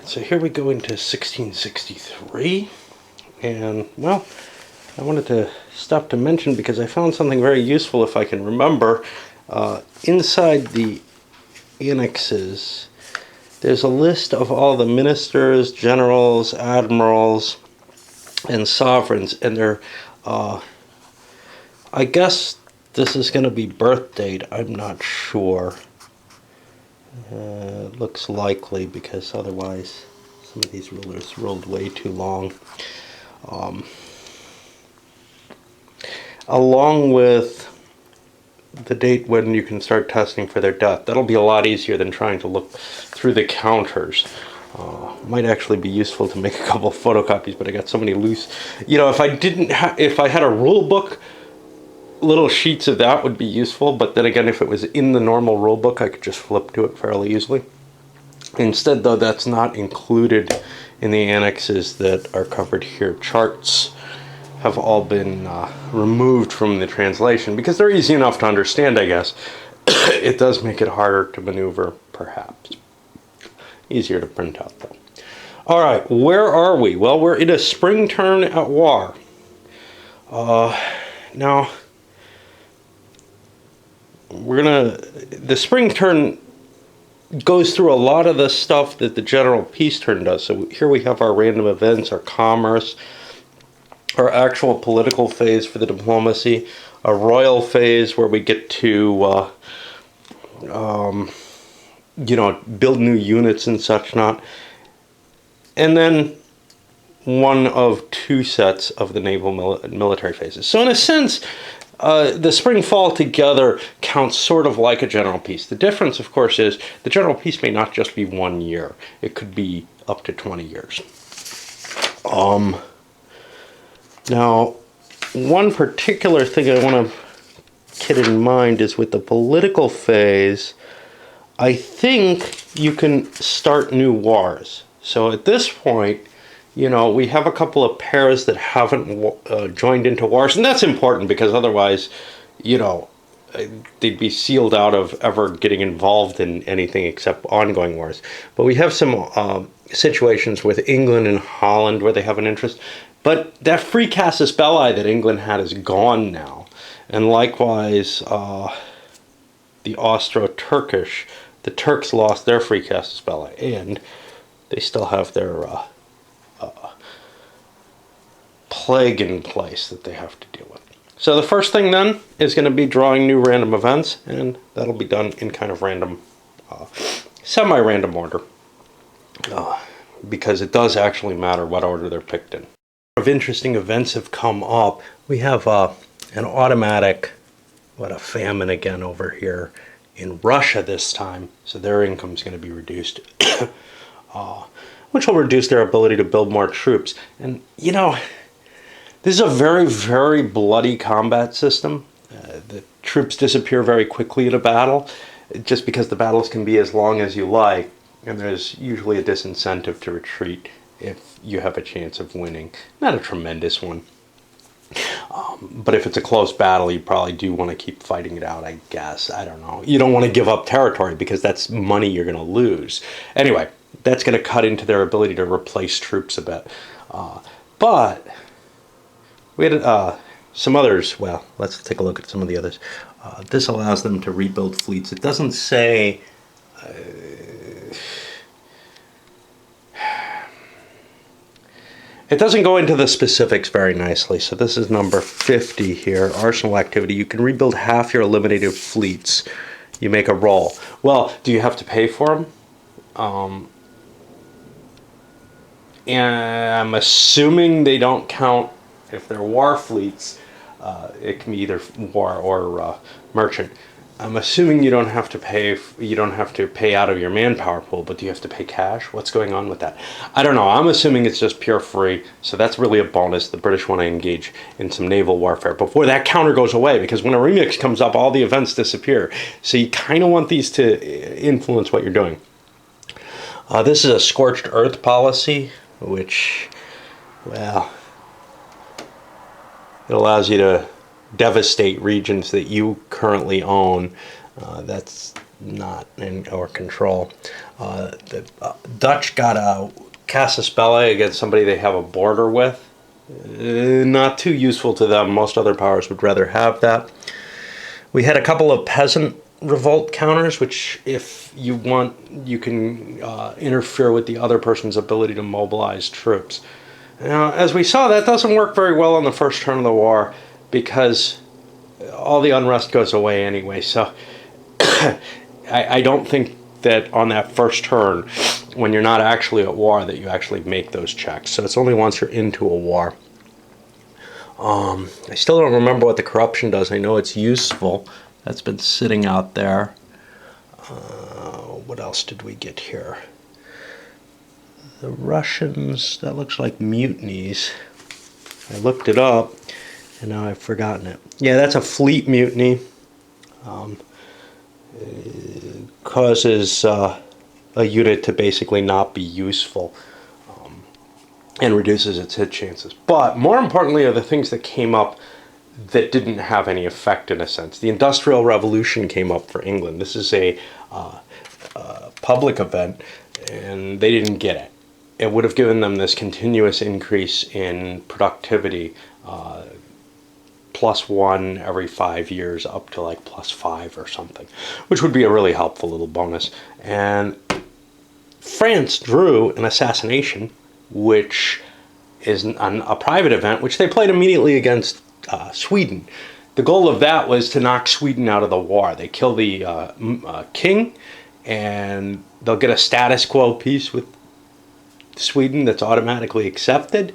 So here we go into 1663, and well, I wanted to stop to mention because I found something very useful if I can remember. Inside the annexes, there's a list of all the ministers, generals, admirals, and sovereigns, and they're, I guess this is going to be birth date, I'm not sure. It looks likely because otherwise some of these rulers ruled way too long. Along with the date when you can start testing for their death. That'll be a lot easier than trying to look through the counters. Might actually be useful to make a couple of photocopies, but I got so many loose. You know, if I had a rule book, little sheets of that would be useful, but then again, if it was in the normal rule book, I could just flip to it fairly easily. Instead, though, that's not included in the annexes that are covered here. Charts have all been removed from the translation because they're easy enough to understand, I guess. It does make it harder to maneuver, perhaps. Easier to print out, though. All right, where are we? Well, we're in a spring turn at war. Now, the spring turn goes through a lot of the stuff that the general peace turn does. So here we have our random events, our commerce, our actual political phase for the diplomacy, a royal phase where we get to, build new units and such not. And then one of two sets of the naval military phases. So in a sense, the spring-fall together counts sort of like a general peace. The difference, of course, is the general peace may not just be 1 year. It could be up to 20 years. Now, one particular thing I want to keep in mind is with the political phase, I think you can start new wars. So at this point, you know, we have a couple of pairs that haven't joined into wars, and that's important because otherwise, you know, they'd be sealed out of ever getting involved in anything except ongoing wars. But we have some situations with England and Holland where they have an interest. But that free casus belli that England had is gone now. And likewise, the Austro-Turkish, the Turks lost their free casus belli, and they still have their plague in place that they have to deal with. So the first thing then is going to be drawing new random events, and that'll be done in kind of random, semi-random order, because it does actually matter what order they're picked in. Of interesting events have come up. We have an automatic, a famine again over here in Russia this time, so their income is going to be reduced, which will reduce their ability to build more troops. And you know, this is a very, very bloody combat system. The troops disappear very quickly in a battle, just because the battles can be as long as you like, and there's usually a disincentive to retreat if you have a chance of winning. Not a tremendous one. But if it's a close battle, you probably do want to keep fighting it out, I guess. I don't know. You don't want to give up territory because that's money you're going to lose. Anyway, that's going to cut into their ability to replace troops a bit. But we had some others. Well, let's take a look at some of the others. This allows them to rebuild fleets. It doesn't say... It doesn't go into the specifics very nicely. So this is number 50 here, arsenal activity. You can rebuild half your eliminated fleets. You make a roll. Well, do you have to pay for them? And I'm assuming they don't count if they're war fleets. It can be either war or merchant. I'm assuming you don't have to pay. You don't have to pay out of your manpower pool, but do you have to pay cash? What's going on with that? I don't know. I'm assuming it's just pure free, so that's really a bonus. The British want to engage in some naval warfare before that counter goes away, because when a remix comes up, all the events disappear. So you kind of want these to influence what you're doing. This is a scorched earth policy, which, well, it allows you to devastate regions that you currently own. That's not in our control. The Dutch got a casus belli against somebody they have a border with. Not too useful to them. Most other powers would rather have that. We had a couple of peasant revolt counters, which if you want, you can interfere with the other person's ability to mobilize troops. Now, as we saw, that doesn't work very well on the first turn of the war because all the unrest goes away anyway. So I don't think that on that first turn, when you're not actually at war, that you actually make those checks. So it's only once you're into a war. I still don't remember what the corruption does. I know it's useful. That's been sitting out there. What else did we get here? The Russians, that looks like mutinies. I looked it up, and now I've forgotten it. Yeah, that's a fleet mutiny. Causes a unit to basically not be useful and reduces its hit chances. But more importantly are the things that came up that didn't have any effect in a sense. The Industrial Revolution came up for England. This is a public event, and they didn't get it. It would have given them this continuous increase in productivity, +1 every 5 years up to like +5 or something, which would be a really helpful little bonus. And France drew an assassination, which is a private event, which they played immediately against Sweden. The goal of that was to knock Sweden out of the war. They kill the king, and they'll get a status quo peace with Sweden that's automatically accepted.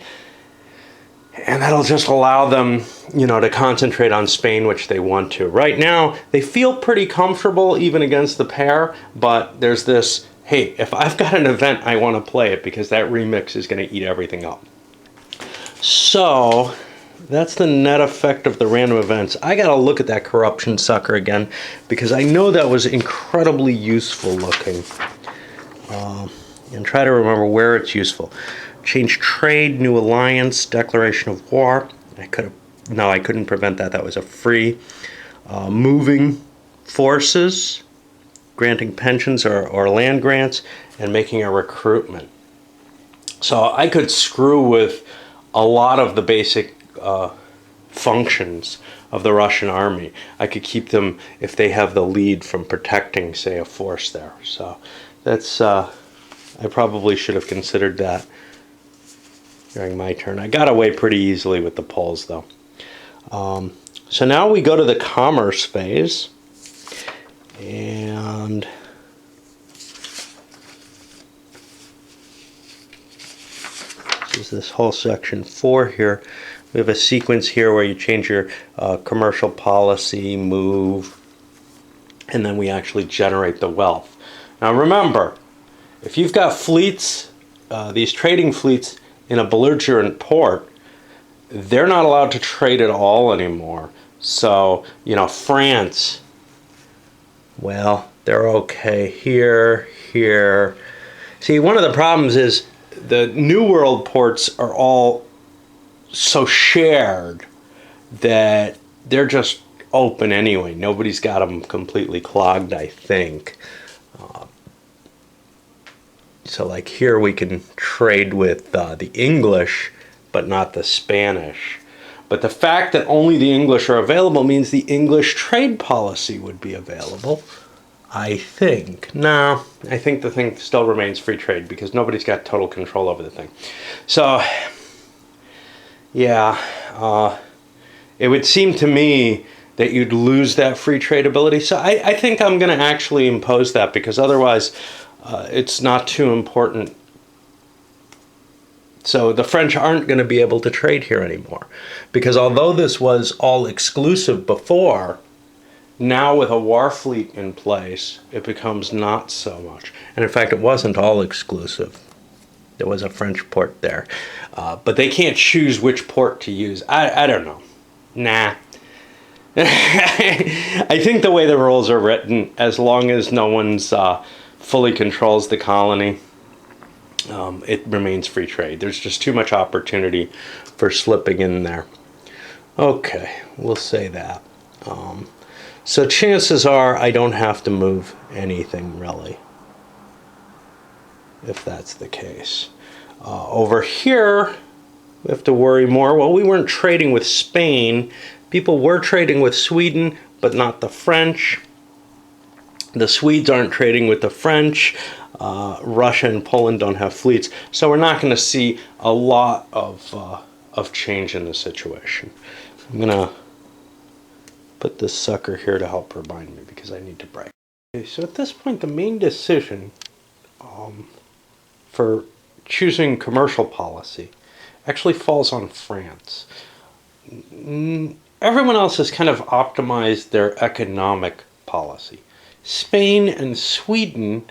And that'll just allow them, to concentrate on Spain, which they want to. Right now, they feel pretty comfortable even against the pair, but there's this, hey, if I've got an event, I want to play it because that remix is going to eat everything up. So that's the net effect of the random events. I got to look at that corruption sucker again because I know that was incredibly useful looking. And try to remember where it's useful. Change trade, new alliance, declaration of war. I couldn't prevent that. That was a free. Moving forces, granting pensions or land grants, and making a recruitment. So I could screw with a lot of the basic functions of the Russian army. I could keep them, if they have the lead, from protecting, say, a force there. So that's, I probably should have considered that during my turn. I got away pretty easily with the Poles, though. So now we go to the commerce phase. And this is this whole section 4 here. We have a sequence here where you change your commercial policy, move, and then we actually generate the wealth. Now remember, if you've got fleets, these trading fleets in a belligerent port, they're not allowed to trade at all anymore. So, France, well, they're okay here, here. See, one of the problems is the New World ports are all so shared that they're just open anyway. Nobody's got them completely clogged, I think. So like here we can trade with the English, but not the Spanish. But the fact that only the English are available means the English trade policy would be available, I think. No, I think the thing still remains free trade because nobody's got total control over the thing. So, yeah, it would seem to me that you'd lose that free trade ability. So I think I'm going to actually impose that because otherwise it's not too important. So the French aren't going to be able to trade here anymore. Because although this was all exclusive before, now with a war fleet in place, it becomes not so much. And in fact, it wasn't all exclusive. There was a French port there. But they can't choose which port to use. I don't know. Nah. I think the way the rules are written, as long as no one's fully controls the colony, it remains free trade. There's just too much opportunity for slipping in there. Okay, we'll say that. So chances are I don't have to move anything really, if that's the case. Over here, we have to worry more. Well, we weren't trading with Spain. People were trading with Sweden, but not the French. The Swedes aren't trading with the French. Russia and Poland don't have fleets. So we're not going to see a lot of change in the situation. I'm going to put this sucker here to help remind me because I need to break. Okay, so at this point, the main decision for choosing commercial policy actually falls on France. Everyone else has kind of optimized their economic policy. Spain and Sweden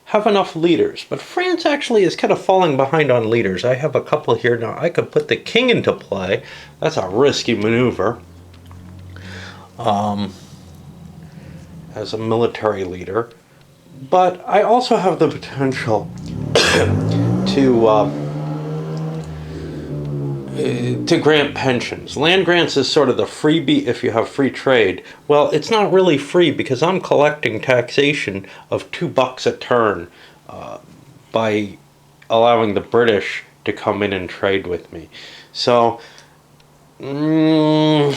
have enough leaders, but France actually is kind of falling behind on leaders. I have a couple here now. I could put the king into play. That's a risky maneuver as a military leader. But I also have the potential to grant pensions. Land grants is sort of the freebie if you have free trade. Well, it's not really free because I'm collecting taxation of $2 a turn by allowing the British to come in and trade with me. So, you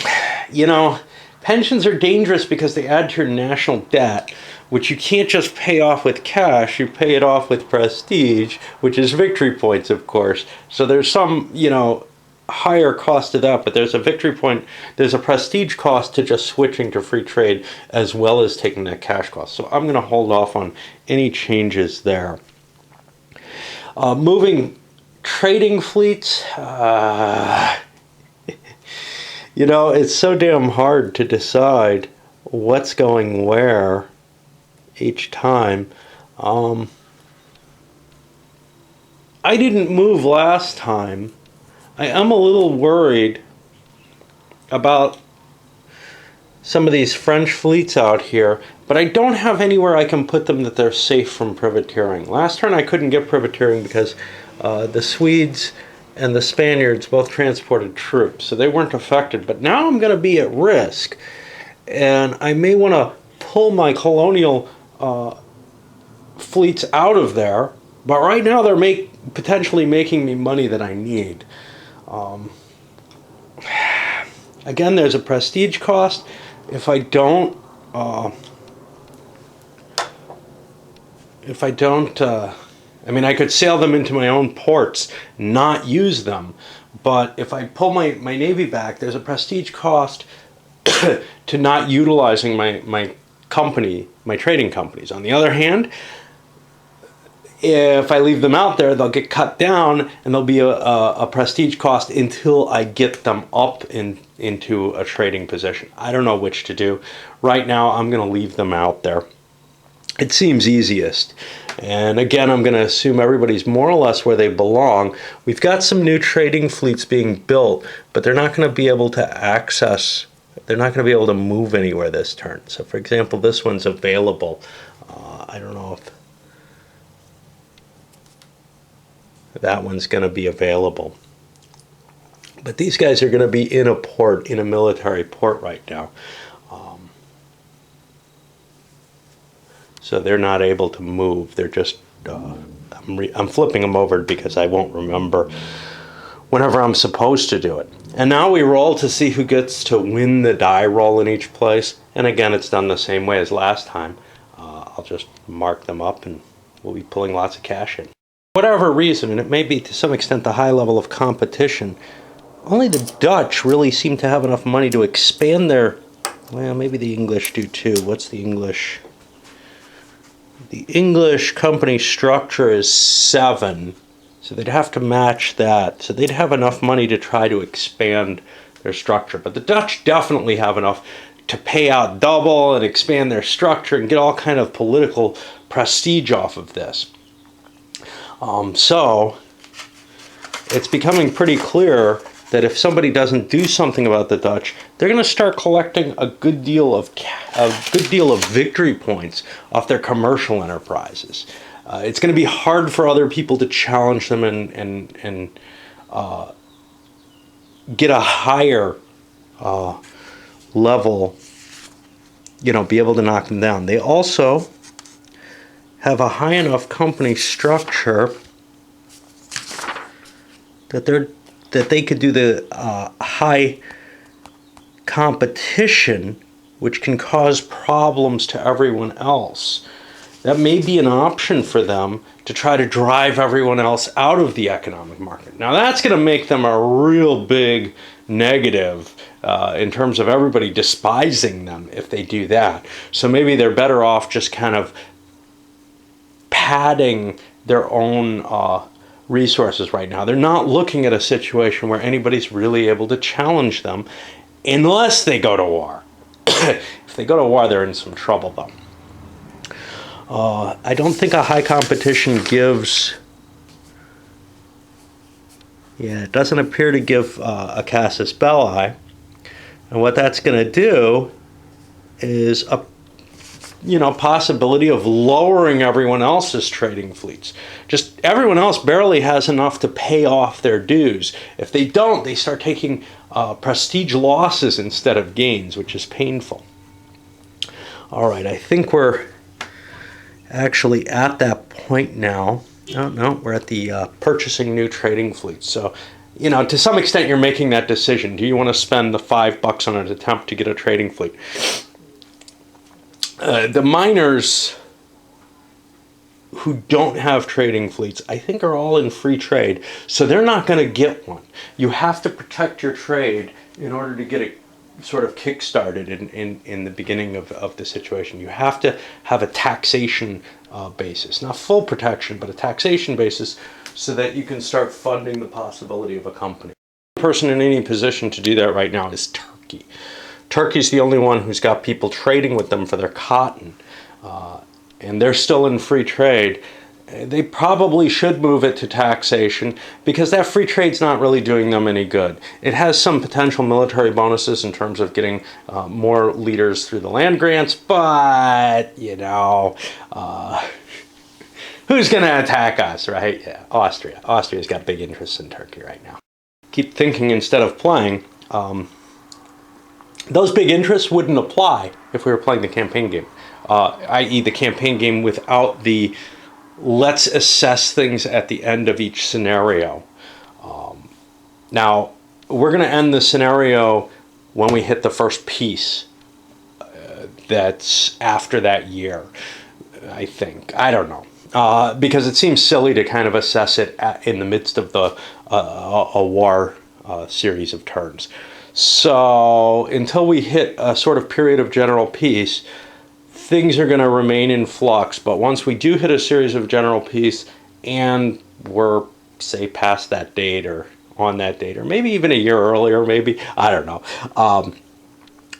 know, pensions are dangerous because they add to your national debt, which you can't just pay off with cash. You pay it off with prestige, which is victory points, of course. So there's some, you know, higher cost to that, but there's a victory point, there's a prestige cost to just switching to free trade as well as taking that cash cost. So I'm going to hold off on any changes there. Moving trading fleets, you know, it's so damn hard to decide what's going where each time. I didn't move last time. I am a little worried about some of these French fleets out here, but I don't have anywhere I can put them that they're safe from privateering. Last turn I couldn't get privateering because the Swedes and the Spaniards both transported troops, so they weren't affected. But now I'm going to be at risk, and I may want to pull my colonial fleets out of there, but right now they're potentially making me money that I need. Again, there's a prestige cost. If I don't, I mean, I could sail them into my own ports, not use them. But if I pull my navy back, there's a prestige cost to not utilizing my company, my trading companies. On the other hand, if I leave them out there, they'll get cut down, and there'll be a prestige cost until I get them up into a trading position. I don't know which to do. Right now, I'm going to leave them out there. It seems easiest. And again, I'm going to assume everybody's more or less where they belong. We've got some new trading fleets being built, but they're not going to be able to access, they're not going to be able to move anywhere this turn. So for example, this one's available. I don't know if that one's going to be available. But these guys are going to be in a port, in a military port right now. So they're not able to move. They're just, I'm flipping them over because I won't remember whenever I'm supposed to do it. And now we roll to see who gets to win the die roll in each place. And again, it's done the same way as last time. I'll just mark them up and we'll be pulling lots of cash in. Whatever reason, and it may be to some extent the high level of competition, only the Dutch really seem to have enough money to expand their, well, maybe the English do too. What's the English? The English company structure is 7, so they'd have to match that. So they'd have enough money to try to expand their structure. But the Dutch definitely have enough to pay out double and expand their structure and get all kind of political prestige off of this. So it's becoming pretty clear that if somebody doesn't do something about the Dutch, they're going to start collecting a good deal of victory points off their commercial enterprises. It's going to be hard for other people to challenge them and get a higher level be able to knock them down. They also have a high enough company structure that they could do the high competition, which can cause problems to everyone else. That may be an option for them to try to drive everyone else out of the economic market. Now that's going to make them a real big negative in terms of everybody despising them if they do that. So maybe they're better off just kind of padding their own resources right now. They're not looking at a situation where anybody's really able to challenge them unless they go to war. If they go to war, they're in some trouble, though. I don't think a high competition gives... Yeah, it doesn't appear to give a casus belli. And what that's going to do is a possibility of lowering everyone else's trading fleets. Just everyone else barely has enough to pay off their dues. If they don't, they start taking prestige losses instead of gains, which is painful. All right, I think we're actually at that point now. No, we're at the purchasing new trading fleets. So, to some extent, you're making that decision. Do you want to spend the $5 on an attempt to get a trading fleet? The miners who don't have trading fleets, I think, are all in free trade, so they're not going to get one. You have to protect your trade in order to get it sort of kick-started in the beginning of the situation. You have to have a taxation basis, not full protection, but a taxation basis, so that you can start funding the possibility of a company. The person in any position to do that right now is Turkey. Turkey's the only one who's got people trading with them for their cotton, and they're still in free trade. They probably should move it to taxation because that free trade's not really doing them any good. It has some potential military bonuses in terms of getting more leaders through the land grants, but, who's going to attack us, right? Yeah, Austria. Austria's got big interests in Turkey right now. Keep thinking instead of playing. Those big interests wouldn't apply if we were playing the campaign game, i.e. the campaign game without the let's assess things at the end of each scenario. Now, we're going to end the scenario when we hit the first piece that's after that year, I think. I don't know. Because it seems silly to kind of assess it in the midst of a war series of turns. So until we hit a sort of period of general peace, things are going to remain in flux. But once we do hit a series of general peace and we're, say, past that date or on that date, or maybe even a year earlier, maybe, I don't know.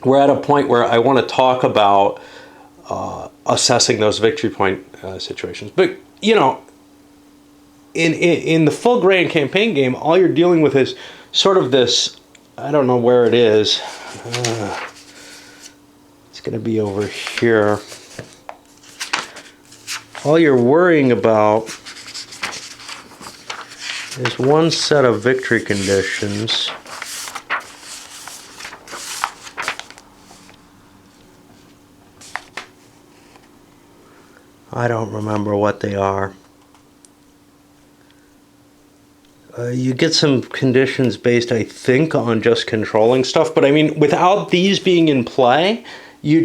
We're at a point where I want to talk about assessing those victory point situations. But, in the full grand campaign game, all you're dealing with is sort of this, I don't know where it is. It's going to be over here. All you're worrying about is one set of victory conditions. I don't remember what they are. You get some conditions based, I think, on just controlling stuff. But I mean, without these being in play, you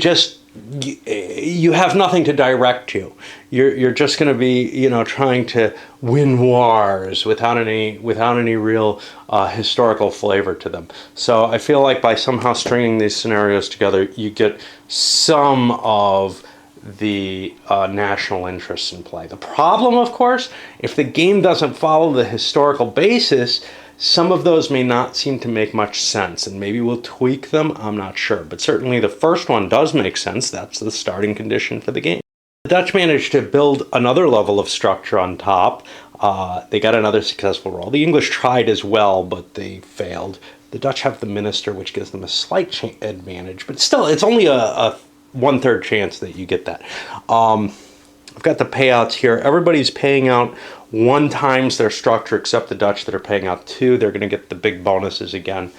have nothing to direct you. You're just going to be, trying to win wars without any real historical flavor to them. So I feel like by somehow stringing these scenarios together, you get some of the national interests in play. The problem, of course, if the game doesn't follow the historical basis, some of those may not seem to make much sense, and maybe we'll tweak them, I'm not sure. But certainly the first one does make sense. That's the starting condition for the game. The Dutch managed to build another level of structure on top. They got another successful roll. The English tried as well, but they failed. The Dutch have the minister, which gives them a slight advantage, but still, it's only a 1/3 chance that you get that. I've got the payouts here. Everybody's paying out 1 times their structure except the Dutch that are paying out 2. They're going to get the big bonuses again.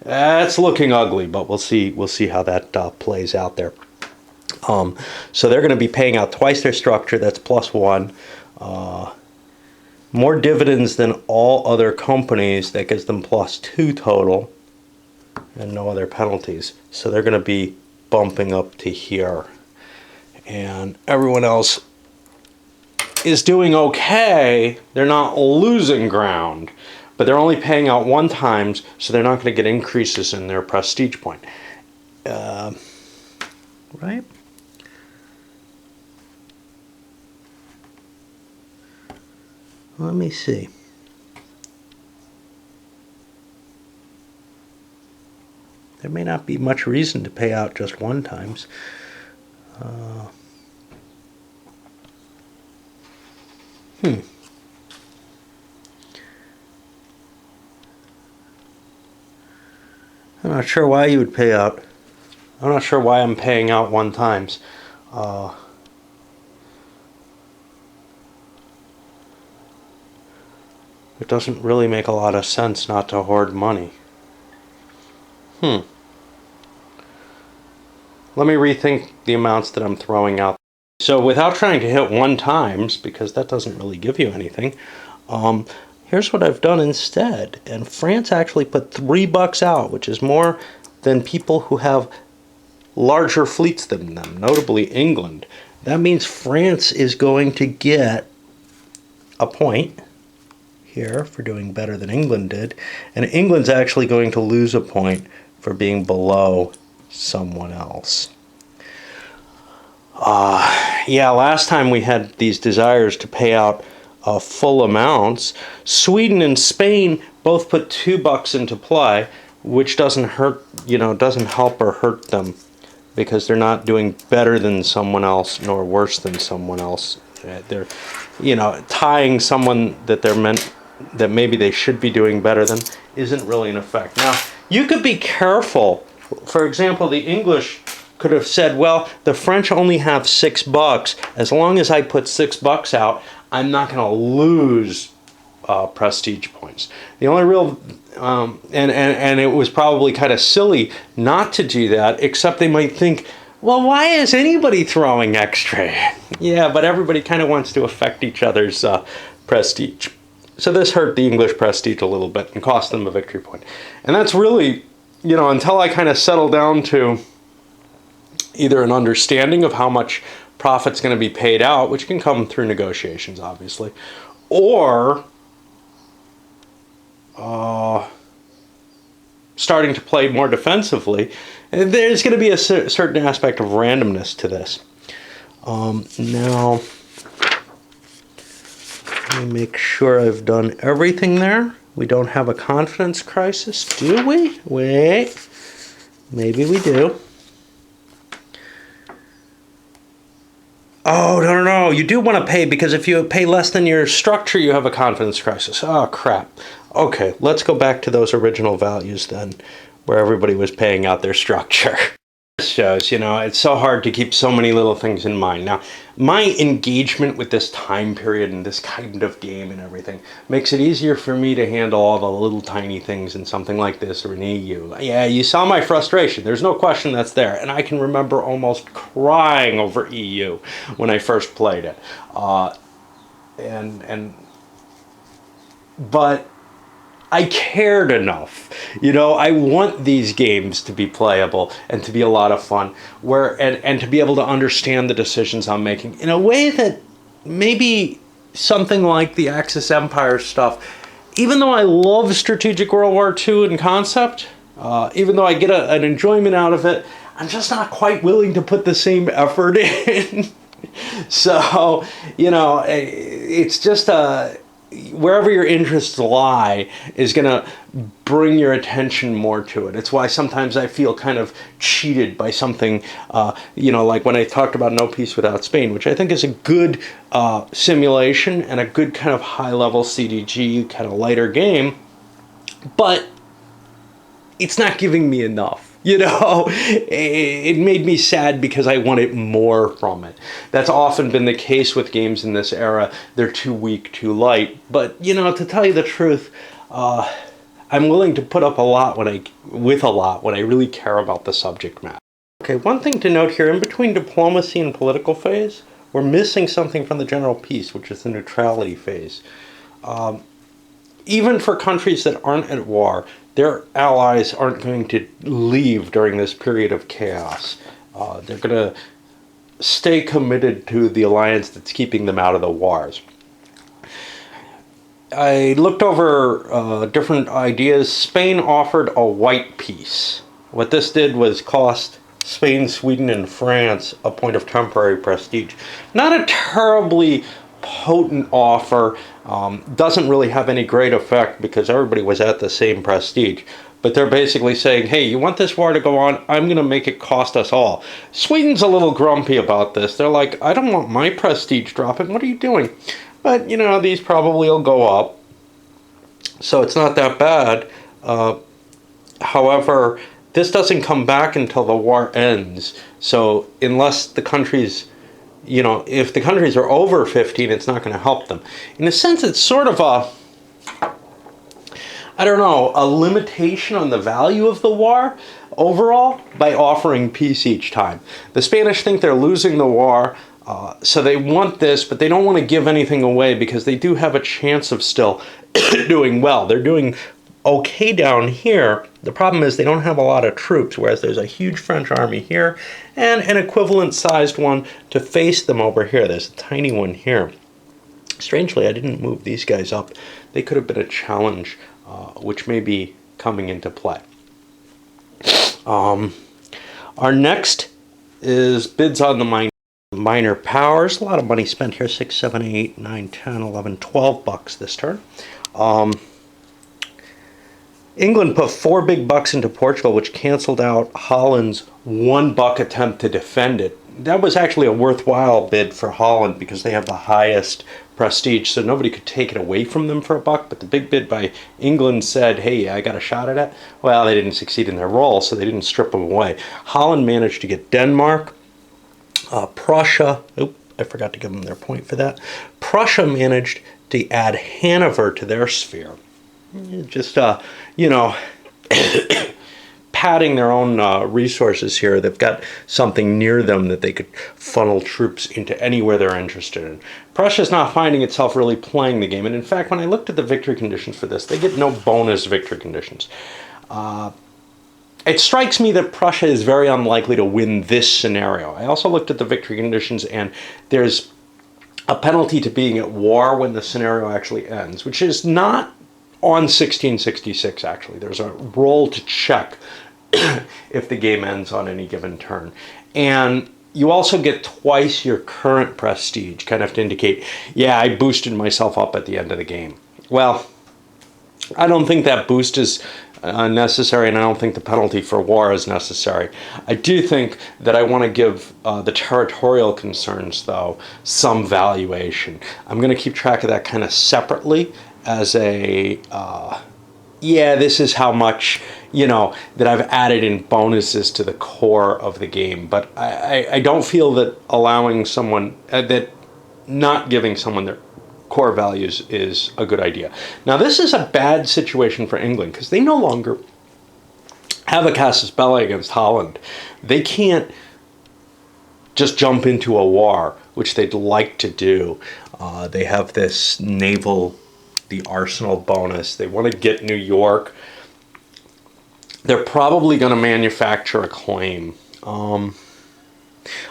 It's looking ugly, but we'll see how that plays out there. So they're going to be paying out twice their structure. That's +1. More dividends than all other companies. That gives them +2 total. And no other penalties. So they're going to be bumping up to here. And everyone else is doing okay. They're not losing ground. But they're only paying out 1 time, so they're not going to get increases in their prestige point. Right? Let me see. There may not be much reason to pay out just 1 time. I'm not sure why you would pay out. I'm not sure why I'm paying out 1 time. It doesn't really make a lot of sense not to hoard money. Let me rethink the amounts that I'm throwing out. So without trying to hit 1 time, because that doesn't really give you anything, here's what I've done instead. And France actually put $3 out, which is more than people who have larger fleets than them, notably England. That means France is going to get a point here for doing better than England did, and England's actually going to lose a point for being below someone else. Yeah, last time we had these desires to pay out full amounts. Sweden and Spain both put $2 into play, which doesn't hurt, doesn't help or hurt them, because they're not doing better than someone else nor worse than someone else. They're, tying someone that maybe they should be doing better than isn't really in effect. Now, you could be careful. For example, the English could have said, well, the French only have $6. As long as I put $6 out, I'm not going to lose prestige points. The only real, and it was probably kind of silly not to do that, except they might think, well, why is anybody throwing extra? Yeah, but everybody kind of wants to affect each other's prestige. So this hurt the English prestige a little bit and cost them a victory point. And that's really, until I kind of settle down to either an understanding of how much profit's going to be paid out, which can come through negotiations, obviously, or starting to play more defensively, there's going to be a certain aspect of randomness to this. Now, let me make sure I've done everything there. We don't have a confidence crisis, do we? Wait, maybe we do. Oh, no. You do want to pay, because if you pay less than your structure, you have a confidence crisis. Oh, crap. Okay, let's go back to those original values then, where everybody was paying out their structure. This shows, it's so hard to keep so many little things in mind. Now, my engagement with this time period and this kind of game and everything makes it easier for me to handle all the little tiny things in something like this or an EU. Yeah, you saw my frustration. There's no question that's there. And I can remember almost crying over EU when I first played it. But I cared enough. I want these games to be playable and to be a lot of fun, and to be able to understand the decisions I'm making in a way that maybe something like the Axis Empire stuff, even though I love strategic World War II in concept, even though I get an enjoyment out of it, I'm just not quite willing to put the same effort in. So, it's just wherever your interests lie is going to bring your attention more to it. It's why sometimes I feel kind of cheated by something, like when I talked about No Peace Without Spain, which I think is a good simulation and a good kind of high-level CDG, kind of lighter game, but it's not giving me enough. It made me sad because I wanted more from it. That's often been the case with games in this era. They're too weak, too light. But, to tell you the truth, I'm willing to put up a lot when I really care about the subject matter. Okay, one thing to note here, in between diplomacy and political phase, we're missing something from the general peace, which is the neutrality phase. Even for countries that aren't at war, their allies aren't going to leave during this period of chaos. They're going to stay committed to the alliance that's keeping them out of the wars. I looked over different ideas. Spain offered a white peace. What this did was cost Spain, Sweden, and France a point of temporary prestige. Not a terribly potent offer. Doesn't really have any great effect because everybody was at the same prestige. But they're basically saying, hey, you want this war to go on? I'm going to make it cost us all. Sweden's a little grumpy about this. They're like, I don't want my prestige dropping. What are you doing? But, you know, these probably will go up. So it's not that bad. However, this doesn't come back until the war ends. So unless the countries, you know, if the countries are over 15, it's not going to help them. In a sense, it's sort of I don't know, a limitation on the value of the war overall by offering peace each time. The Spanish think they're losing the war, so they want this, but they don't want to give anything away because they do have a chance of still doing well. They're doing okay down here. The problem is they don't have a lot of troops, whereas there's a huge French army here and an equivalent sized one to face them over here. There's a tiny one here. Strangely, I didn't move these guys up. They could have been a challenge, which may be coming into play. Our next is bids on the minor powers. A lot of money spent here. 6, 7, 8, 9, 10, 11, 12 bucks this turn. England put 4 big bucks into Portugal, which canceled out Holland's $1 attempt to defend it. That was actually a worthwhile bid for Holland because they have the highest prestige, so nobody could take it away from them for $1. But the big bid by England said, hey, I got a shot at it. Well, they didn't succeed in their role, so they didn't strip them away. Holland managed to get Denmark. Prussia, I forgot to give them their point for that. Prussia managed to add Hanover to their sphere. Just, you know, padding their own resources here. They've got something near them that they could funnel troops into anywhere they're interested in. Prussia's not finding itself really playing the game. And in fact, when I looked at the victory conditions for this, they get no bonus victory conditions. It strikes me that Prussia is very unlikely to win this scenario. I also looked at the victory conditions, and there's a penalty to being at war when the scenario actually ends, which is not on 1666, actually. There's a roll to check if the game ends on any given turn. And you also get twice your current prestige, kind of to indicate, yeah, I boosted myself up at the end of the game. Well, I don't think that boost is necessary, and I don't think the penalty for war is necessary. I do think that I want to give the territorial concerns, though, some valuation. I'm going to keep track of that kind of separately as a, yeah, this is how much, you know, that I've added in bonuses to the core of the game. But I don't feel that allowing someone, that not giving someone their core values is a good idea. Now, this is a bad situation for England because they no longer have a casus belli against Holland. They can't just jump into a war, which they'd like to do. They have this naval, the arsenal bonus. They want to get New York. They're probably going to manufacture a claim.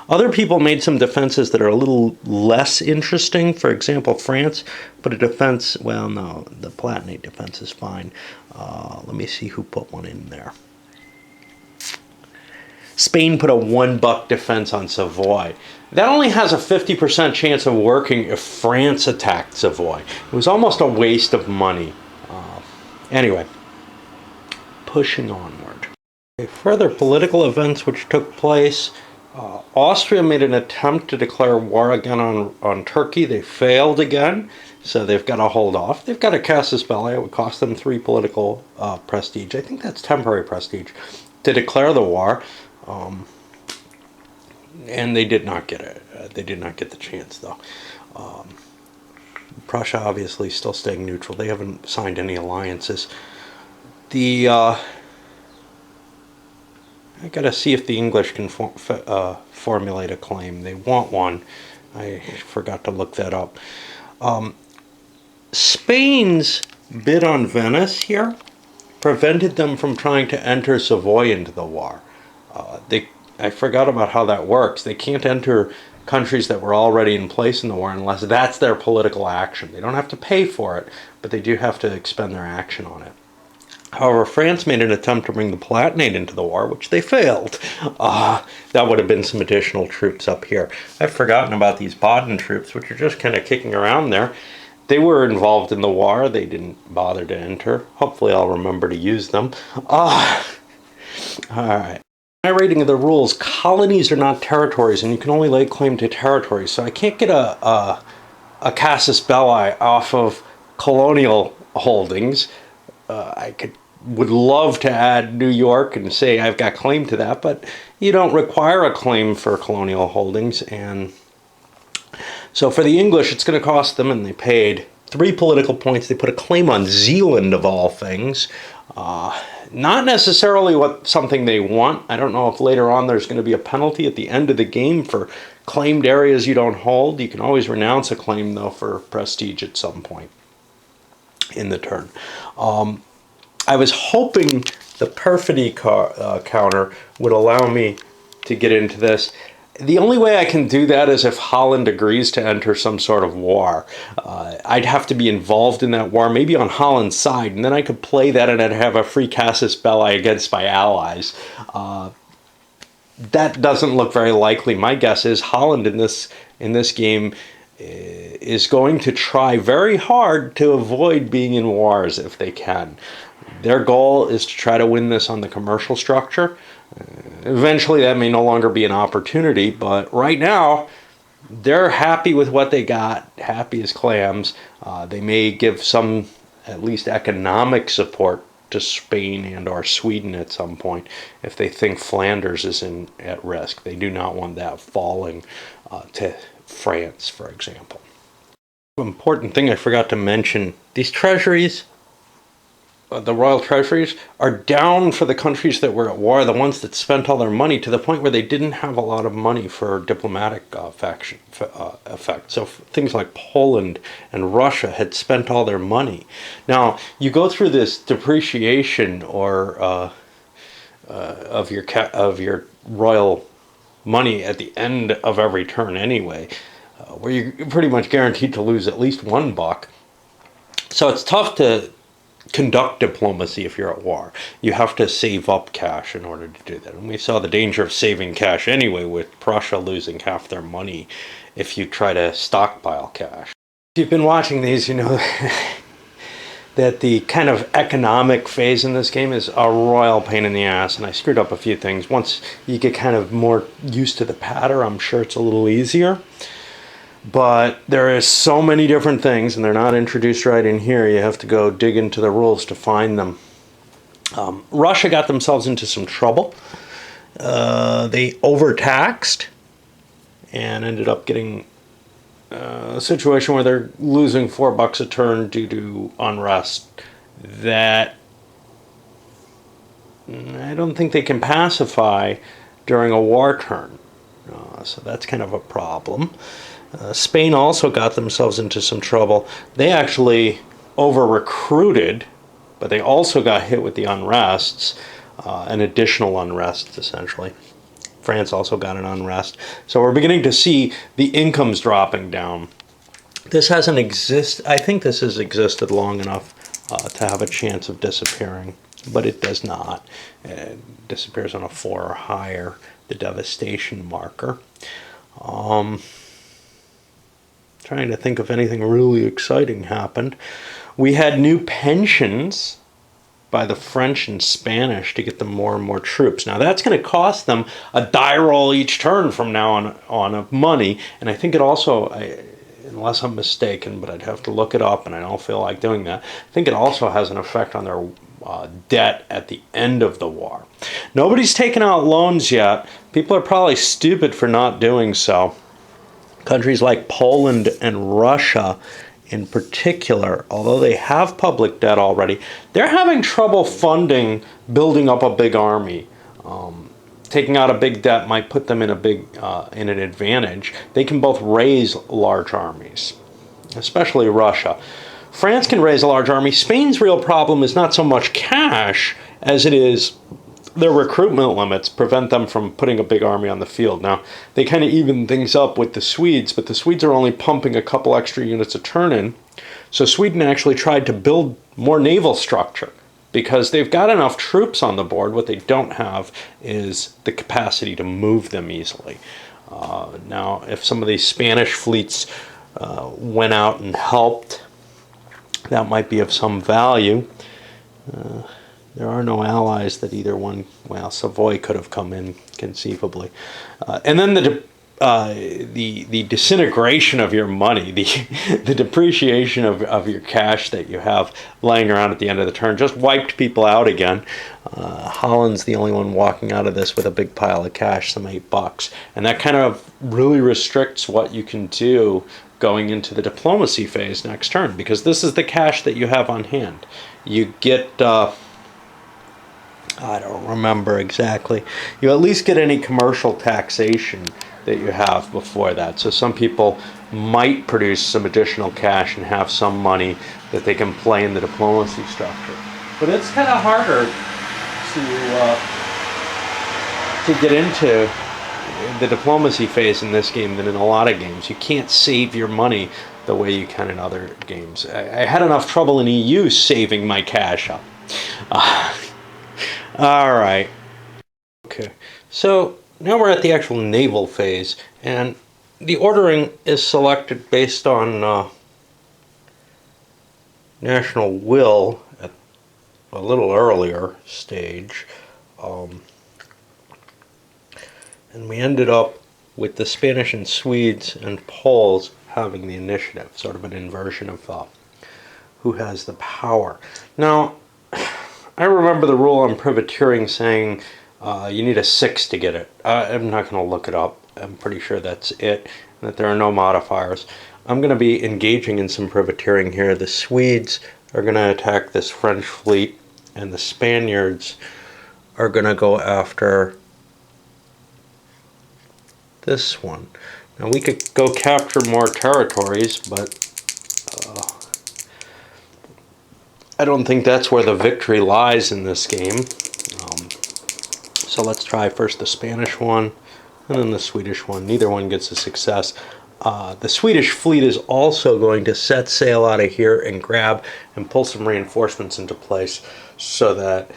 Other people made some defenses that are a little less interesting. For example, France put a defense, well, no, the Palatinate defense is fine. Let me see who put one in there. Spain put a $1 defense on Savoy. That only has a 50% chance of working if France attacked Savoy. It was almost a waste of money. Anyway, pushing onward. Further political events which took place. Austria made an attempt to declare war again on Turkey. They failed again, so they've got to hold off. They've got a casus belli. It would cost them 3 political prestige. I think that's temporary prestige to declare the war. And they did not get it. They did not get the chance, though. Prussia obviously still staying neutral. They haven't signed any alliances. I gotta see if the English can formulate a claim. They want one. I forgot to look that up. Spain's bid on Venice here prevented them from trying to enter Savoy into the war. I forgot about how that works. They can't enter countries that were already in place in the war unless that's their political action. They don't have to pay for it, but they do have to expend their action on it. However, France made an attempt to bring the Palatinate into the war, which they failed. That would have been some additional troops up here. I've forgotten about these Baden troops, which are just kind of kicking around there. They were involved in the war. They didn't bother to enter. Hopefully I'll remember to use them. All right. My rating of the rules, colonies are not territories, and you can only lay claim to territories. So I can't get a casus belli off of colonial holdings. Would love to add New York and say I've got claim to that, but you don't require a claim for colonial holdings. And so for the English, it's going to cost them, and they paid 3 political points. They put a claim on Zealand, of all things. Not necessarily something they want. I don't know if later on there's going to be a penalty at the end of the game for claimed areas you don't hold. You can always renounce a claim, though, for prestige at some point in the turn. I was hoping the perfidy counter would allow me to get into this. The only way I can do that is if Holland agrees to enter some sort of war. I'd have to be involved in that war, maybe on Holland's side, and then I could play that and I'd have a free casus belli against my allies. That doesn't look very likely. My guess is Holland in this game is going to try very hard to avoid being in wars if they can. Their goal is to try to win this on the commercial structure. Eventually that may no longer be an opportunity, but right now they're happy with what they got, happy as clams. They may give some at least economic support to Spain and or Sweden at some point if they think Flanders is at risk. They do not want that falling to France, for example. Important thing I forgot to mention, these treasuries, the royal treasuries, are down for the countries that were at war, the ones that spent all their money, to the point where they didn't have a lot of money for diplomatic effect. So things like Poland and Russia had spent all their money. Now, you go through this depreciation or of your royal money at the end of every turn anyway, where you're pretty much guaranteed to lose at least $1. So it's tough to conduct diplomacy if you're at war. You have to save up cash in order to do that. And we saw the danger of saving cash anyway, with Prussia losing half their money if you try to stockpile cash. If you've been watching these, you know that the kind of economic phase in this game is a royal pain in the ass, and I screwed up a few things. Once you get kind of more used to the pattern, I'm sure it's a little easier. But there is so many different things, and they're not introduced right in here. You have to go dig into the rules to find them. Russia got themselves into some trouble. They overtaxed and ended up getting a situation where they're losing $4 a turn due to unrest that I don't think they can pacify during a war turn. So that's kind of a problem. Spain also got themselves into some trouble. They actually over-recruited, but they also got hit with the unrests, an additional unrest, essentially. France also got an unrest. So we're beginning to see the incomes dropping down. This hasn't existed. I think this has existed long enough to have a chance of disappearing, but it does not. It disappears on a 4 or higher, the devastation marker. Trying to think if anything really exciting happened. We had new pensions by the French and Spanish to get them more and more troops. Now that's going to cost them a die roll each turn from now on of money, and I think it also, unless I'm mistaken, but I'd have to look it up and I don't feel like doing that, I think it also has an effect on their debt at the end of the war. Nobody's taken out loans yet. People are probably stupid for not doing so. Countries like Poland and Russia in particular, although they have public debt already, they're having trouble funding building up a big army. taking out a big debt might put them in in an advantage. They can both raise large armies, especially Russia. France can raise a large army. Spain's real problem is not so much cash as it is their recruitment limits prevent them from putting a big army on the field. Now, they kind of even things up with the Swedes, but the Swedes are only pumping a couple extra units a turn in. So Sweden actually tried to build more naval structure because they've got enough troops on the board. What they don't have is the capacity to move them easily. Now, if some of these Spanish fleets went out and helped, that might be of some value. There are no allies that either one, well, Savoy could have come in conceivably. And then the disintegration of your money, the depreciation of your cash that you have lying around at the end of the turn just wiped people out again. Holland's the only one walking out of this with a big pile of cash, some $8. And that kind of really restricts what you can do going into the diplomacy phase next turn, because this is the cash that you have on hand. You get, I don't remember exactly, you at least get any commercial taxation that you have before that. So some people might produce some additional cash and have some money that they can play in the diplomacy structure. But it's kind of harder to get into the diplomacy phase in this game than in a lot of games. You can't save your money the way you can in other games. I had enough trouble in EU saving my cash up. All right. Okay. So now we're at the actual naval phase, and the ordering is selected based on national will at a little earlier stage. And we ended up with the Spanish and Swedes and Poles having the initiative, sort of an inversion of who has the power. Now, I remember the rule on privateering saying you need a 6 to get it. I'm not going to look it up. I'm pretty sure that's it, and that there are no modifiers. I'm going to be engaging in some privateering here. The Swedes are going to attack this French fleet, and the Spaniards are going to go after this one. Now we could go capture more territories, but I don't think that's where the victory lies in this game. So let's try first the Spanish one and then the Swedish one. Neither one gets a success. The Swedish fleet is also going to set sail out of here and grab and pull some reinforcements into place so that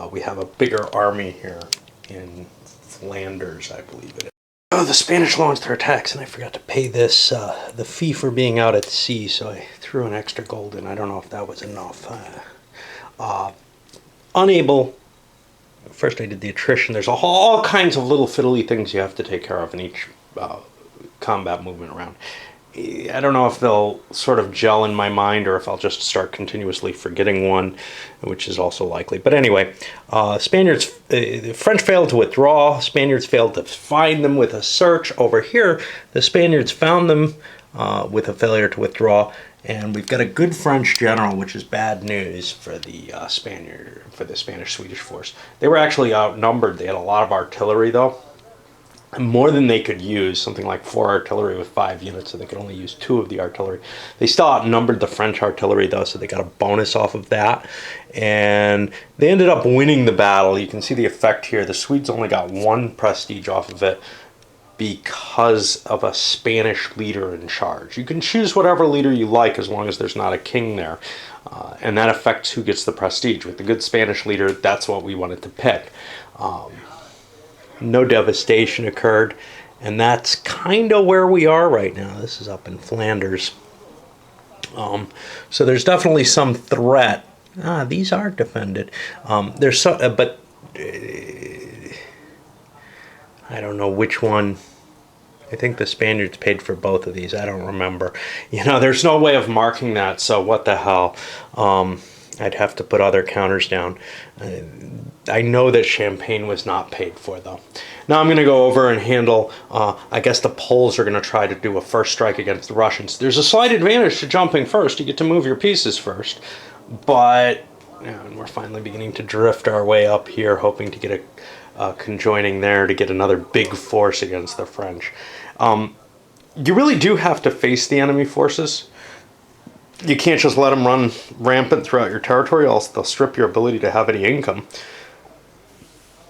we have a bigger army here in Flanders, I believe it is. Oh, the Spanish launched their attacks, and I forgot to pay this, the fee for being out at sea, so I threw an extra gold in. I don't know if that was enough. Unable, first I did the attrition. There's all kinds of little fiddly things you have to take care of in each combat movement round. I don't know if they'll sort of gel in my mind or if I'll just start continuously forgetting one, which is also likely. But anyway, the French failed to withdraw. Spaniards failed to find them with a search. Over here, the Spaniards found them with a failure to withdraw. And we've got a good French general, which is bad news for the Spanish-Swedish force. They were actually outnumbered. They had a lot of artillery, though. More than they could use, something like 4 artillery with 5 units, so they could only use 2 of the artillery. They still outnumbered the French artillery, though, so they got a bonus off of that. And they ended up winning the battle. You can see the effect here. The Swedes only got 1 prestige off of it because of a Spanish leader in charge. You can choose whatever leader you like as long as there's not a king there. And that affects who gets the prestige. With the good Spanish leader, that's what we wanted to pick. No devastation occurred, and that's kind of where we are right now. This is up in Flanders. So there's definitely some threat. These are defended. There's so, but I don't know which one. I think the Spaniards paid for both of these. I don't remember. You know, there's no way of marking that, so what the hell. I'd have to put other counters down. I know that Champagne was not paid for, though. Now I'm going to go over and handle, I guess the Poles are going to try to do a first strike against the Russians. There's a slight advantage to jumping first. You get to move your pieces first. But, and we're finally beginning to drift our way up here, hoping to get conjoining there to get another big force against the French. You really do have to face the enemy forces. You can't just let them run rampant throughout your territory, else they'll strip your ability to have any income.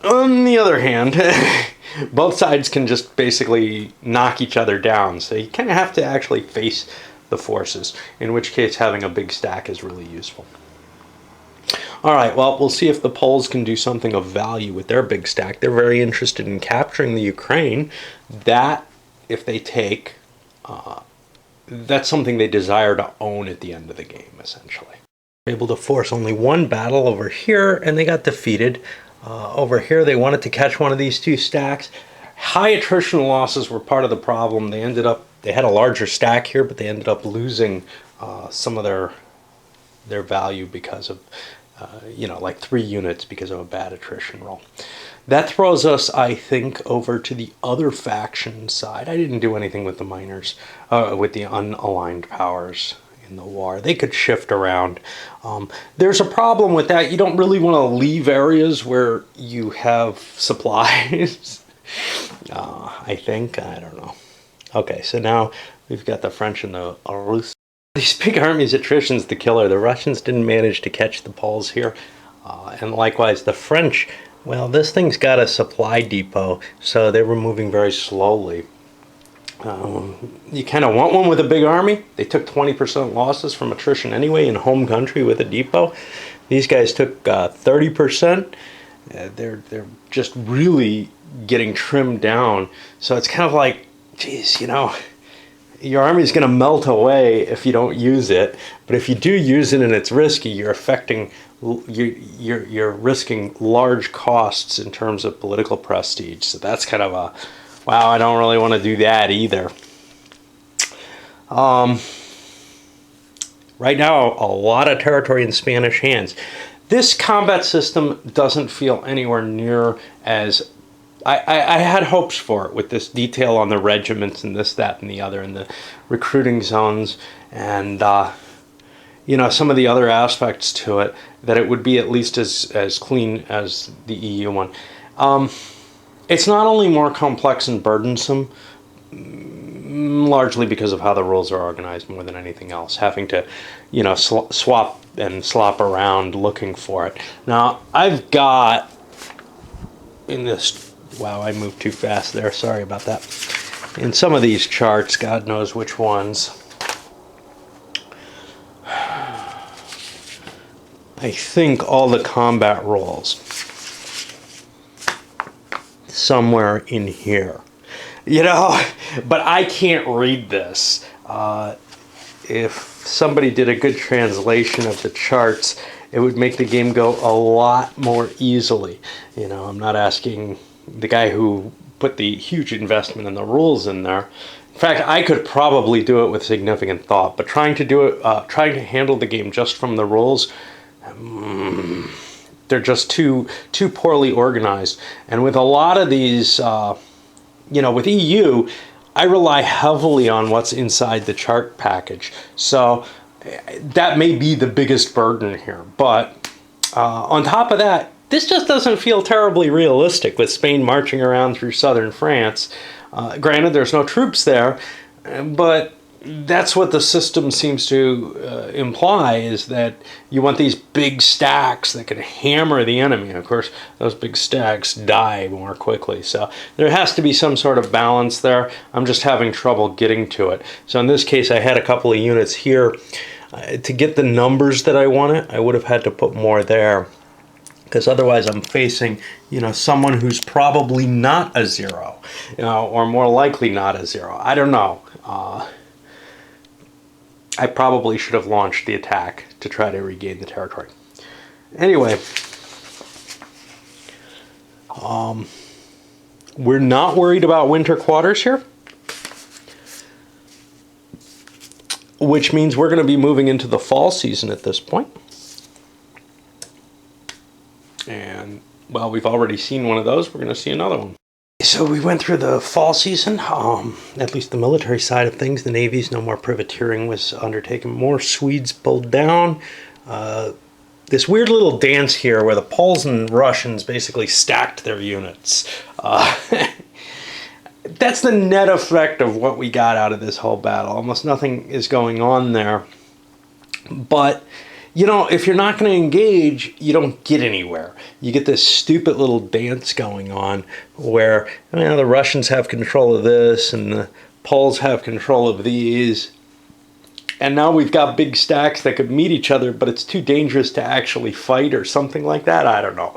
On the other hand, both sides can just basically knock each other down, so you kind of have to actually face the forces, in which case having a big stack is really useful. Alright, well, we'll see if the Poles can do something of value with their big stack. They're very interested in capturing the Ukraine. That, if they take, that's something they desire to own at the end of the game, essentially. Able to force only one battle over here, and they got defeated. Over here, they wanted to catch one of these two stacks. High attrition losses were part of the problem. They had a larger stack here, but they ended up losing some of their value because of, like 3 units because of a bad attrition roll. That throws us, I think, over to the other faction side. I didn't do anything with the miners, with the unaligned powers in the war. They could shift around. There's a problem with that. You don't really want to leave areas where you have supplies. I think. I don't know. Okay, so now we've got the French and the Rus. These big armies, attrition's the killer. The Russians didn't manage to catch the Poles here. And likewise, the French, well, this thing's got a supply depot, so they were moving very slowly. You kind of want one with a big army. They took 20% losses from attrition anyway in home country with a depot. These guys took 30%. They're just really getting trimmed down. So it's kind of like, geez, your army's going to melt away if you don't use it. But if you do use it and it's risky, you're risking large costs in terms of political prestige. So that's kind of a, wow, I don't really want to do that either. Right now, a lot of territory in Spanish hands. This combat system doesn't feel anywhere near as... I had hopes for it with this detail on the regiments and this, that, and the other, and the recruiting zones, and some of the other aspects to it, that it would be at least as clean as the EU one. It's not only more complex and burdensome, largely because of how the rules are organized more than anything else, having to, swap and slop around looking for it. Now, I've got in this... Wow, I moved too fast there. Sorry about that. In some of these charts, God knows which ones, I think all the combat rolls somewhere in here. But I can't read this. If somebody did a good translation of the charts, it would make the game go a lot more easily. I'm not asking the guy who put the huge investment in the rules in there. In fact, I could probably do it with significant thought, but trying to handle the game just from the rules, they're just too poorly organized. And with a lot of these, with EU, I rely heavily on what's inside the chart package. So that may be the biggest burden here. But on top of that, this just doesn't feel terribly realistic with Spain marching around through southern France. Granted, there's no troops there, but that's what the system seems to imply, is that you want these big stacks that can hammer the enemy. And of course, those big stacks die more quickly. So there has to be some sort of balance there. I'm just having trouble getting to it. So in this case, I had a couple of units here. To get the numbers that I wanted, I would have had to put more there, because otherwise I'm facing, someone who's probably not a 0, or more likely not a 0. I don't know. I probably should have launched the attack to try to regain the territory. Anyway, we're not worried about winter quarters here, which means we're going to be moving into the fall season at this point. And, well, we've already seen one of those. We're going to see another one. So we went through the fall season, at least the military side of things. The Navy's no more privateering was undertaken. More Swedes pulled down. this weird little dance here where the Poles and Russians basically stacked their units. That's the net effect of what we got out of this whole battle. Almost nothing is going on there. But, you know, if you're not going to engage, you don't get anywhere. You get this stupid little dance going on where, you know, the Russians have control of this and the Poles have control of these. And now we've got big stacks that could meet each other, but it's too dangerous to actually fight or something like that. I don't know.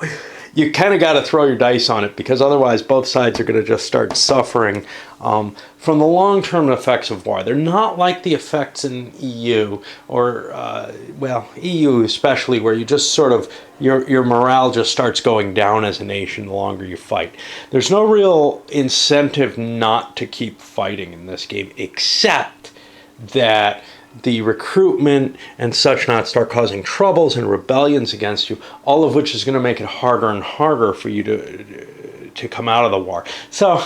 You kind of got to throw your dice on it because otherwise both sides are going to just start suffering from the long-term effects of war. They're not like the effects in EU or, well, EU especially, where you just sort of, your morale just starts going down as a nation the longer you fight. There's no real incentive not to keep fighting in this game, except that the recruitment and such not start causing troubles and rebellions against you, all of which is going to make it harder and harder for you to come out of the war. So,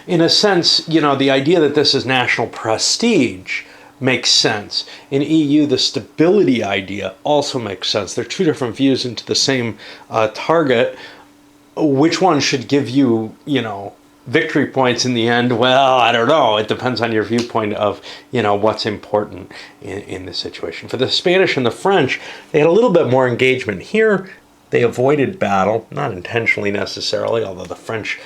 in a sense, you know, the idea that this is national prestige makes sense. In EU, the stability idea also makes sense. They're two different views into the same target. Which one should give you, you know, victory points in the end? Well, I don't know. It depends on your viewpoint of, you know, what's important in the situation. For the Spanish and the French, they had a little bit more engagement. Here, they avoided battle, not intentionally necessarily, although the French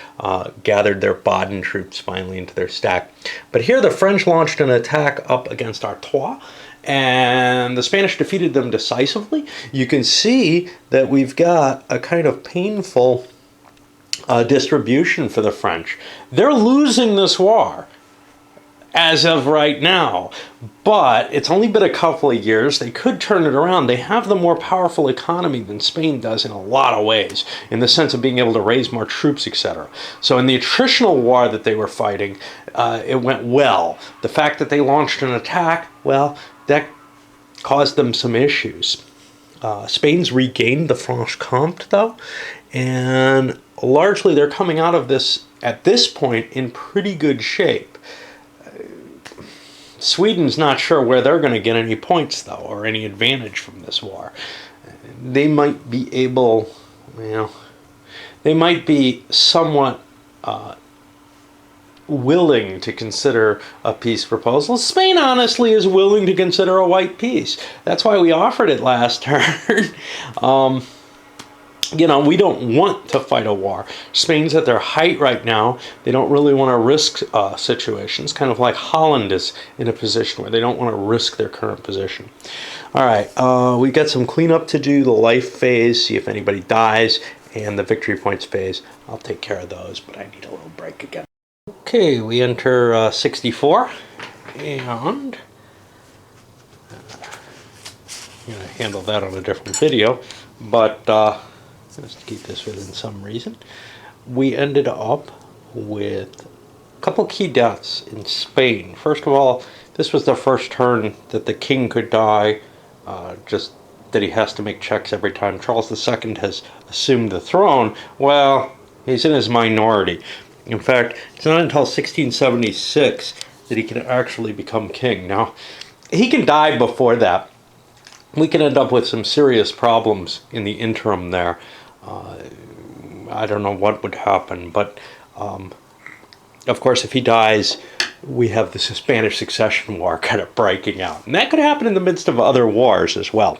gathered their Baden troops finally into their stack. But here, the French launched an attack up against Artois, and the Spanish defeated them decisively. You can see that we've got a kind of painful distribution for the French. They're losing this war as of right now, but it's only been a couple of years. They could turn it around. They have the more powerful economy than Spain does in a lot of ways, in the sense of being able to raise more troops, etc. So in the attritional war that they were fighting, it went well. The fact that they launched an attack, well, that caused them some issues. Spain's regained the Franche-Comté, though, and largely they're coming out of this, at this point, in pretty good shape. Sweden's not sure where they're going to get any points, though, or any advantage from this war. They might be able, well, they might be somewhat willing to consider a peace proposal. Spain, honestly, is willing to consider a white peace. That's why we offered it last turn. You know, we don't want to fight a war. Spain's at their height right now. They don't really want to risk situations, kind of like Holland is in a position where they don't want to risk their current position. All right, we got some cleanup to do, the life phase, see if anybody dies, and the victory points phase. I'll take care of those, but I need a little break again. Okay, we enter 64, and I'm going to handle that on a different video, but let's keep this within some reason. We ended up with a couple key deaths in Spain. First of all, this was the first turn that the king could die, just that he has to make checks every time. Charles II has assumed the throne. Well, he's in his minority. In fact, it's not until 1676 that he can actually become king. Now, he can die before that. We can end up with some serious problems in the interim there. I don't know what would happen, but of course, if he dies, we have the Spanish Succession War kind of breaking out. And that could happen in the midst of other wars as well.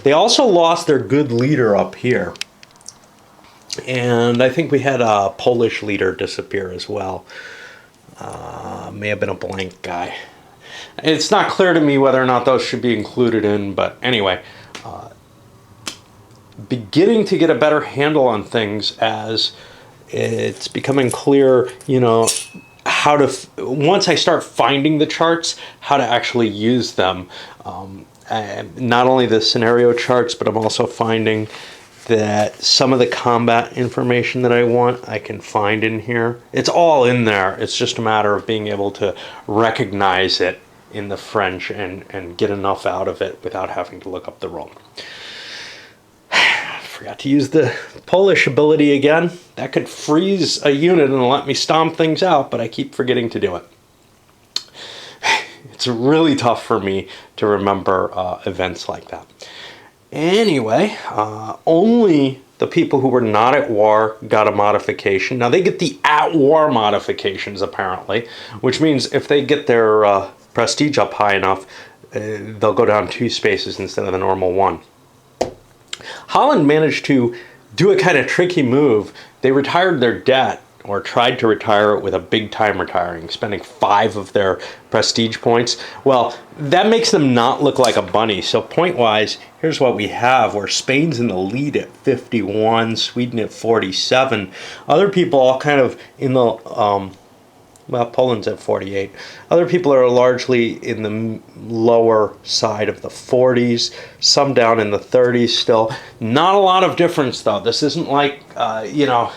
They also lost their good leader up here. And I think we had a Polish leader disappear as well. May have been a blank guy. It's not clear to me whether or not those should be included in, but anyway. Beginning to get a better handle on things as it's becoming clear, you know, how to, once I start finding the charts, how to actually use them. And not only the scenario charts, but I'm also finding that some of the combat information that I want, I can find in here. It's all in there. It's just a matter of being able to recognize it in the French and get enough out of it without having to look up the Roman. Forgot to use the Polish ability again. That could freeze a unit and let me stomp things out, but I keep forgetting to do it. It's really tough for me to remember events like that. Anyway, only the people who were not at war got a modification. Now they get the at-war modifications apparently, which means if they get their prestige up high enough, they'll go down 2 spaces instead of the normal 1. Holland managed to do a kind of tricky move. They retired their debt, or tried to retire it with a big time retiring, spending 5 of their prestige points. Well, that makes them not look like a bunny. So point-wise, here's what we have, where Spain's in the lead at 51, Sweden at 47. Other people all kind of in the, well, Poland's at 48. Other people are largely in the lower side of the 40s, some down in the 30s still. Not a lot of difference, though. This isn't like, you know,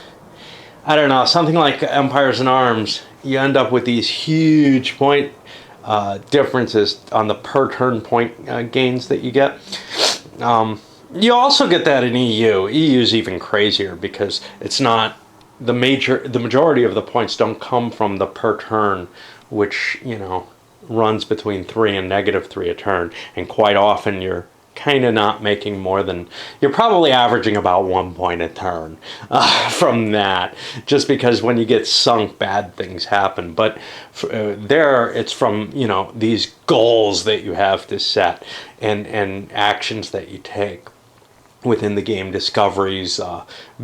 I don't know, something like Empires in Arms. You end up with these huge point differences on the per turn point gains that you get. You also get that in EU. EU is even crazier because it's not the majority of the points don't come from the per turn, which, you know, runs between 3 and -3 a turn, and quite often you're kind of not making more than, you're probably averaging about 1 point a turn from that, just because when you get sunk, bad things happen. But there, it's from, you know, these goals that you have to set and actions that you take within the game, discoveries,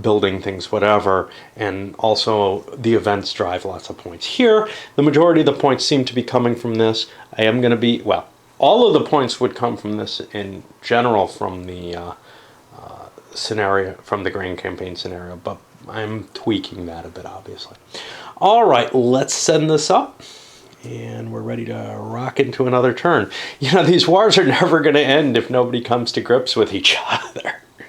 building things, whatever, and also the events drive lots of points. Here, the majority of the points seem to be coming from this. I am going to be, well, all of the points would come from this in general from the scenario, from the Grand Campaign scenario, but I'm tweaking that a bit, obviously. All right, let's send this up, and we're ready to rock into another turn. You know, these wars are never going to end if nobody comes to grips with each other.